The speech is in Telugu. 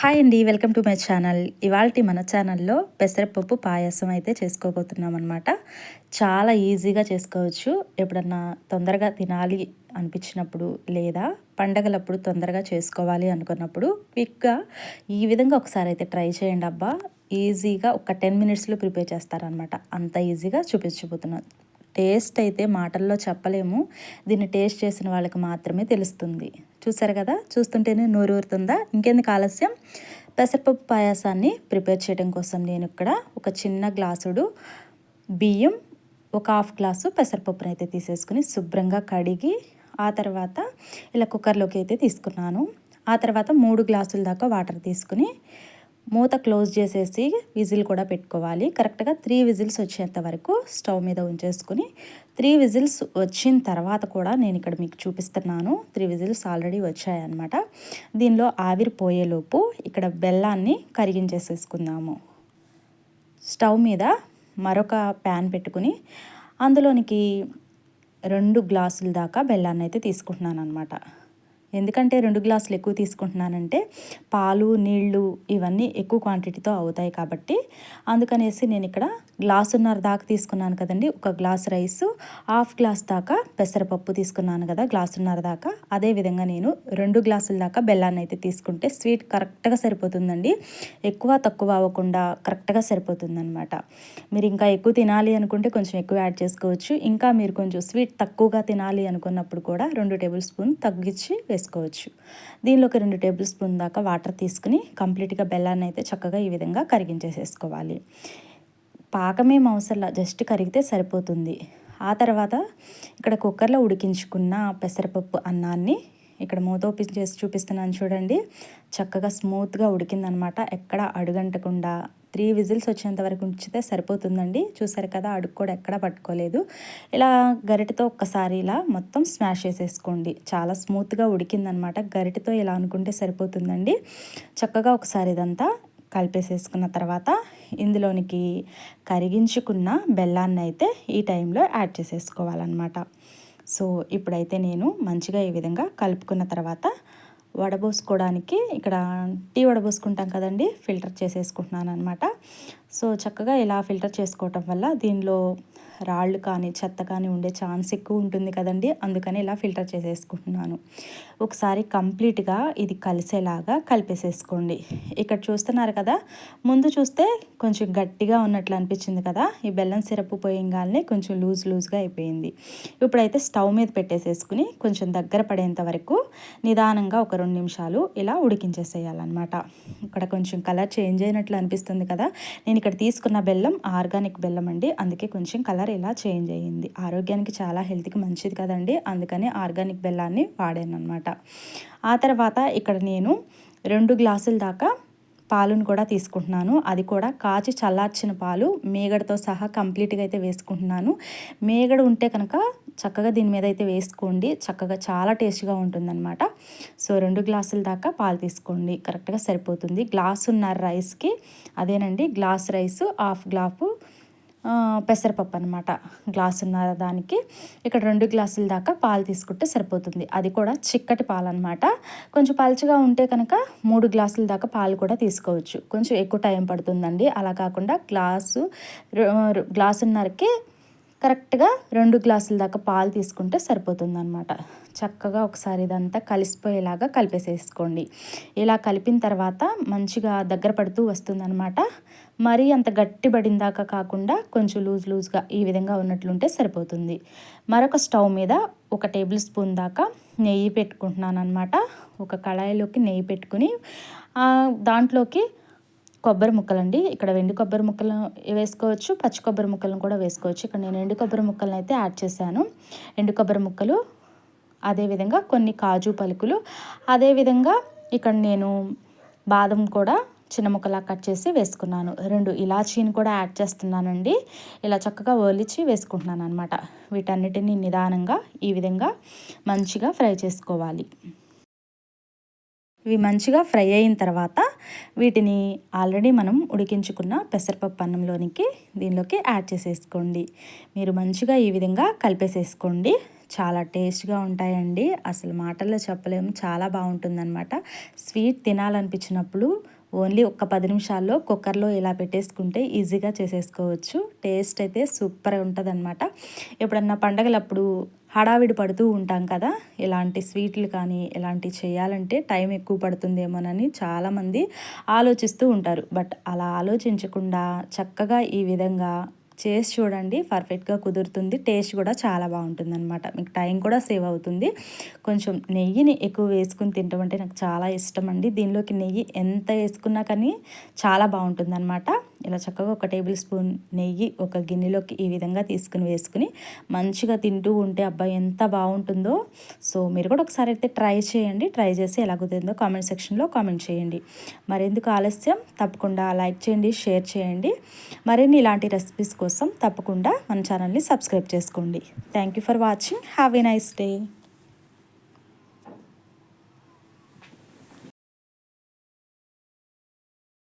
హాయ్ అండి, వెల్కమ్ టు మై ఛానల్. ఇవాల్టి మన ఛానల్లో పెసరపప్పు పాయసం అయితే చేసుకోబోతున్నాం అనమాట. చాలా ఈజీగా చేసుకోవచ్చు. ఎప్పుడన్నా తొందరగా తినాలి అనిపించినప్పుడు, లేదా పండగలప్పుడు తొందరగా చేసుకోవాలి అనుకున్నప్పుడు క్విక్గా ఈ విధంగా ఒకసారి అయితే ట్రై చేయండి అబ్బా. ఈజీగా ఒక 10 మినిట్స్లో ప్రిపేర్ చేస్తారనమాట. అంత ఈజీగా చూపించబోతున్నాను. టేస్ట్ అయితే మాటల్లో చెప్పలేము. దీన్ని టేస్ట్ చేసిన వాళ్ళకి మాత్రమే తెలుస్తుంది. చూసారు కదా, చూస్తుంటేనే నోరూరుతుందా? ఇంకెందుకు ఆలస్యం, పెసరపప్పు పాయాసాన్ని ప్రిపేర్ చేయడం కోసం నేను ఇక్కడ ఒక చిన్న గ్లాసుడు బియ్యం, ఒక హాఫ్ గ్లాసు పెసరపప్పును అయితే తీసేసుకుని శుభ్రంగా కడిగి ఆ తర్వాత ఇలా కుక్కర్లోకి అయితే తీసుకున్నాను. ఆ తర్వాత 3 గ్లాసుల దాకా వాటర్ తీసుకుని మూత క్లోజ్ చేసేసి విజిల్ కూడా పెట్టుకోవాలి. కరెక్ట్గా 3 విజిల్స్ వచ్చేంత వరకు స్టవ్ మీద ఉంచేసుకుని 3 విజిల్స్ వచ్చిన తర్వాత కూడా నేను ఇక్కడ మీకు చూపిస్తున్నాను. 3 విజిల్స్ ఆల్రెడీ వచ్చాయన్నమాట. దీనిలో ఆవిరి పోయేలోపు ఇక్కడ బెల్లాన్ని కరిగించేసేసుకుందాము. స్టవ్ మీద మరొక ప్యాన్ పెట్టుకుని అందులోనికి 2 గ్లాసుల దాకా బెల్లాన్ని అయితే తీసుకుంటున్నాను అనమాట. ఎందుకంటే 2 గ్లాసులు ఎక్కువ తీసుకుంటున్నానంటే పాలు, నీళ్ళు ఇవన్నీ ఎక్కువ క్వాంటిటీతో అవుతాయి కాబట్టి అందుకనేసి నేను ఇక్కడ గ్లాసున్నర దాకా తీసుకున్నాను కదండి. ఒక గ్లాస్ రైసు, హాఫ్ గ్లాస్ దాకా పెసరపప్పు తీసుకున్నాను కదా, గ్లాసున్నర దాకా. అదేవిధంగా నేను 2 గ్లాసుల దాకా బెల్లాన్ని అయితే తీసుకుంటే స్వీట్ కరెక్ట్గా సరిపోతుందండి. ఎక్కువ తక్కువ అవ్వకుండా కరెక్ట్గా సరిపోతుందన్నమాట. మీరు ఇంకా ఎక్కువ తినాలి అనుకుంటే కొంచెం ఎక్కువ యాడ్ చేసుకోవచ్చు. ఇంకా మీరు కొంచెం స్వీట్ తక్కువగా తినాలి అనుకున్నప్పుడు కూడా 2 టేబుల్ స్పూన్ తగ్గించి వేసుకోవచ్చు. దీనిలోకి 2 టేబుల్ స్పూన్ దాకా వాటర్ తీసుకుని కంప్లీట్గా బెల్లాన్ని అయితే చక్కగా ఈ విధంగా కరిగించేసేసుకోవాలి. పాకమేం అవసరంలా, జస్ట్ కరిగితే సరిపోతుంది. ఆ తర్వాత ఇక్కడ కుక్కర్లో ఉడికించుకున్న పెసరపప్పు అన్నాన్ని ఇక్కడ మూత ఓపెన్ చేసి చూపిస్తున్నాను చూడండి. చక్కగా స్మూత్గా ఉడికిందనమాట. ఎక్కడ అడుగంటకుండా 3 విజిల్స్ వచ్చేంత వరకు ఉంచితే సరిపోతుందండి. చూసారు కదా, అడుగు కూడా ఎక్కడ పట్టుకోలేదు. ఇలా గరిటెతో ఒక్కసారి ఇలా మొత్తం స్మాష్ చేసేసుకోండి. చాలా స్మూత్గా ఉడికిందనమాట. గరిటెతో ఇలా అనుకుంటే సరిపోతుందండి. చక్కగా ఒకసారి ఇదంతా కలిపేసేసుకున్న తర్వాత ఇందులోనికి కరిగించుకున్న బెల్లాన్ని అయితే ఈ టైంలో యాడ్ చేసేసుకోవాలన్నమాట. సో ఇప్పుడైతే నేను మంచిగా ఈ విధంగా కలుపుకున్న తర్వాత వడబోసుకోవడానికి ఇక్కడ టీ వడబోసుకుంటాం కదండి, ఫిల్టర్ చేసేసుకుంటున్నాను అనమాట. సో చక్కగా ఇలా ఫిల్టర్ చేసుకోవటం వల్ల దీనిలో రాళ్ళు కానీ చెత్త కానీ ఉండే ఛాన్స్ ఎక్కువ ఉంటుంది కదండి. అందుకని ఇలా ఫిల్టర్ చేసేసుకుంటున్నాను. ఒకసారి కంప్లీట్గా ఇది కలిసేలాగా కలిపేసేసుకోండి. ఇక్కడ చూస్తున్నారు కదా, ముందు చూస్తే కొంచెం గట్టిగా ఉన్నట్లు అనిపించింది కదా, ఈ బెల్లం సిరప్ పోయంగానే కొంచెం లూజ్గా అయిపోయింది. ఇప్పుడైతే స్టవ్ మీద పెట్టేసేసుకుని కొంచెం దగ్గర పడేంత వరకు నిదానంగా ఒక 2 నిమిషాలు ఇలా ఉడికించేసేయాలన్నమాట. ఇక్కడ కొంచెం కలర్ చేంజ్ అయినట్లు అనిపిస్తుంది కదా, నేను ఇక్కడ తీసుకున్న బెల్లం ఆర్గానిక్ బెల్లం అండి. అందుకే కొంచెం కలర్ ఇలా చేంజ్ అయ్యింది. ఆరోగ్యానికి చాలా హెల్త్కి మంచిది కదండి, అందుకని ఆర్గానిక్ బెల్లాన్ని వాడాను అనమాట. ఆ తర్వాత ఇక్కడ నేను 2 గ్లాసుల దాకా పాలును కూడా తీసుకుంటున్నాను. అది కూడా కాచి చల్లార్చిన పాలు మేగడతో సహా కంప్లీట్గా అయితే వేసుకుంటున్నాను. మేగడ ఉంటే కనుక చక్కగా దీని మీద అయితే వేసుకోండి, చక్కగా చాలా టేస్ట్గా ఉంటుందన్నమాట. సో 2 గ్లాసుల దాకా పాలు తీసుకోండి, కరెక్ట్గా సరిపోతుంది. గ్లాసున్నర రైస్కి అదేనండి, గ్లాస్ రైసు హాఫ్ గ్లాసు పెసరపప్పు అనమాట. గ్లాసున్నర దానికి ఇక్కడ 2 గ్లాసుల దాకా పాలు తీసుకుంటే సరిపోతుంది. అది కూడా చిక్కటి పాలు అనమాట. కొంచెం పలుచగా ఉంటే కనుక 3 గ్లాసుల దాకా పాలు కూడా తీసుకోవచ్చు. కొంచెం ఎక్కువ టైం పడుతుందండి. అలా కాకుండా గ్లాసున్నరకి కరెక్ట్గా 2 గ్లాసుల దాకా పాలు తీసుకుంటే సరిపోతుందన్నమాట. చక్కగా ఒకసారి ఇదంతా కలిసిపోయేలాగా కలిపేసేసుకోండి. ఇలా కలిపిన తర్వాత మంచిగా దగ్గర పడుతూ వస్తుందన్నమాట. మరీ అంత గట్టిపడిందాకా కాకుండా కొంచెం లూజ్గా ఈ విధంగా ఉన్నట్లుంటే సరిపోతుంది. మరొక స్టవ్ మీద ఒక టేబుల్ స్పూన్ దాకా నెయ్యి పెట్టుకుంటున్నాను అనమాట. ఒక కళాయిలోకి నెయ్యి పెట్టుకుని దాంట్లోకి కొబ్బరి ముక్కలండి. ఇక్కడ ఎండు కొబ్బరి ముక్కలు వేసుకోవచ్చు, పచ్చి కొబ్బరి ముక్కలను కూడా వేసుకోవచ్చు. ఇక్కడ నేను ఎండు కొబ్బరి ముక్కలను అయితే యాడ్ చేశాను. ఎండు కొబ్బరి ముక్కలు, అదేవిధంగా కొన్ని కాజు పలుకులు, అదేవిధంగా ఇక్కడ నేను బాదం కూడా చిన్న ముక్కలా కట్ చేసి వేసుకున్నాను. 2 ఇలాచీని కూడా యాడ్ చేస్తున్నానండి. ఇలా చక్కగా ఒలిచి వేసుకుంటున్నాను అనమాట. వీటన్నిటిని నిదానంగా ఈ విధంగా మంచిగా ఫ్రై చేసుకోవాలి. ఇవి మంచిగా ఫ్రై అయిన తర్వాత వీటిని ఆల్రెడీ మనం ఉడికించుకున్న పెసరపప్పు అన్నంలోనికి దీనిలోకి యాడ్ చేసేసుకోండి. మీరు మంచిగా ఈ విధంగా కలిపేసేసుకోండి. చాలా టేస్ట్గా ఉంటాయండి. అసలు మాటల్లో చెప్పలేము, చాలా బాగుంటుందన్నమాట. స్వీట్ తినాలనిపించినప్పుడు ఓన్లీ ఒక్క 10 నిమిషాల్లో కుక్కర్లో ఇలా పెట్టేసుకుంటే ఈజీగా చేసేసుకోవచ్చు. టేస్ట్ అయితే సూపర్ ఉంటుందన్నమాట. ఎప్పుడన్నా పండగలప్పుడు హడావిడి పడుతూ ఉంటాం కదా, ఇలాంటి స్వీట్లు కానీ ఇలాంటివి చేయాలంటే టైం ఎక్కువ పడుతుందేమోనని చాలామంది ఆలోచిస్తూ ఉంటారు. బట్ అలా ఆలోచించకుండా చక్కగా ఈ విధంగా చేసి చూడండి, పర్ఫెక్ట్గా కుదురుతుంది. టేస్ట్ కూడా చాలా బాగుంటుందన్నమాట. మీకు టైం కూడా సేవ్ అవుతుంది. కొంచెం నెయ్యిని ఎక్కువ వేసుకుని తినడం అంటే నాకు చాలా ఇష్టం అండి. దీనిలోకి నెయ్యి ఎంత వేసుకున్నా కానీ చాలా బాగుంటుందన్నమాట. ఇలా చక్కగా ఒక టేబుల్ స్పూన్ నెయ్యి ఒక గిన్నెలోకి ఈ విధంగా వేసుకుని మంచిగా తింటూ ఉంటే అబ్బా ఎంత బాగుంటుందో. సో మీరు కూడా ఒకసారి అయితే ట్రై చేయండి. ట్రై చేసి ఎలా కుదిరిందో కామెంట్ సెక్షన్లో కామెంట్ చేయండి. మరెందుకు ఆలస్యం, తప్పకుండా లైక్ చేయండి, షేర్ చేయండి. మరిన్ని ఇలాంటి రెసిపీస్ కోసం తప్పకుండా మన ఛానల్ని సబ్స్క్రైబ్ చేసుకోండి. Thank you for watching. Have a nice day.